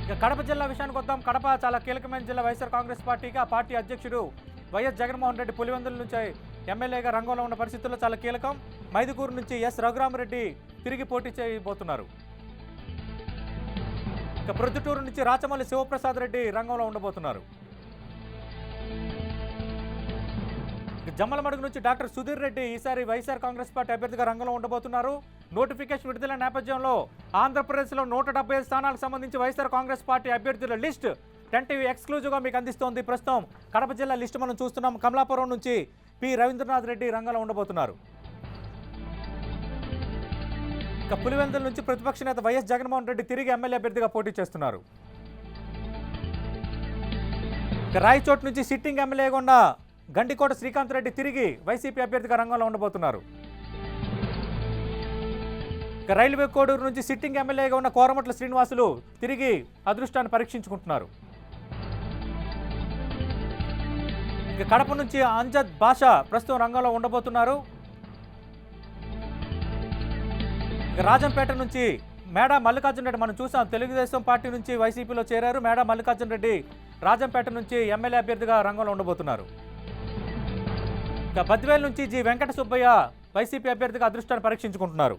ఇక కడప జిల్లా విషయానికి వద్దాం. కడప చాలా కీలకమైన జిల్లా వైఎస్ఆర్ కాంగ్రెస్ పార్టీకి. ఆ పార్టీ అధ్యక్షుడు వైఎస్ జగన్మోహన్ రెడ్డి పులివెందుల నుంచి ఎమ్మెల్యేగా రంగంలో ఉన్న పరిస్థితుల్లో చాలా కీలకం. మైదుకూరు నుంచి ఎస్ రఘురామరెడ్డి తిరిగి పోటీ చేయబోతున్నారు. ఇక ప్రొద్దుటూరు నుంచి రాచమల్లి శివప్రసాద్ రెడ్డి రంగంలో ఉండబోతున్నారు. జమ్మలమడుగు నుంచి డాక్టర్ సుధీర్ రెడ్డి ఈసారి వైఎస్ఆర్ కాంగ్రెస్ పార్టీ అభ్యర్థిగా రంగంలో ఉండబోతున్నారు. నోటిఫికేషన్ విడుదల నేపథ్యంలో ఆంధ్రప్రదేశ్లో 175 స్థానాలకు సంబంధించి వైఎస్ఆర్ కాంగ్రెస్ పార్టీ అభ్యర్థుల లిస్ట్ 10 టీవీ ఎక్స్క్లూజివ్గా మీకు అందిస్తోంది. ప్రస్తుతం కడప జిల్లా లిస్టు మనం చూస్తున్నాం. కమలాపురం నుంచి పి రవీంద్రనాథ్ రెడ్డి రంగంలో ఉండబోతున్నారు. ఇక పులివెందుల నుంచి ప్రతిపక్ష నేత వైఎస్ జగన్మోహన్ రెడ్డి తిరిగి ఎమ్మెల్యే అభ్యర్థిగా పోటీ చేస్తున్నారు. ఇక రాయచోటు నుంచి సిట్టింగ్ ఎమ్మెల్యేగా ఉన్న గండికోట శ్రీకాంత్ రెడ్డి తిరిగి వైసీపీ అభ్యర్థిగా రంగంలో ఉండబోతున్నారు. ఇక రైల్వే కోడూరు నుంచి సిట్టింగ్ ఎమ్మెల్యేగా ఉన్న కోరమట్ల శ్రీనివాసులు తిరిగి అదృష్టాన్ని పరీక్షించుకుంటున్నారు. ఇక కడప నుంచి అంజద్ బాషా ప్రస్తుతం రంగంలో ఉండబోతున్నారు. ఇక రాజంపేట నుంచి మేడా మల్లికార్జున రెడ్డి మనం చూసాం. తెలుగుదేశం పార్టీ నుంచి వైసీపీలో చేరారు. మేడా మల్లికార్జున రెడ్డి రాజంపేట నుంచి ఎమ్మెల్యే అభ్యర్థిగా రంగంలో ఉండబోతున్నారు. ఇక బద్వేల్ నుంచి జి వెంకట సుబ్బయ్య వైసీపీ అభ్యర్థిగా అదృష్టాన్ని పరీక్షించుకుంటున్నారు.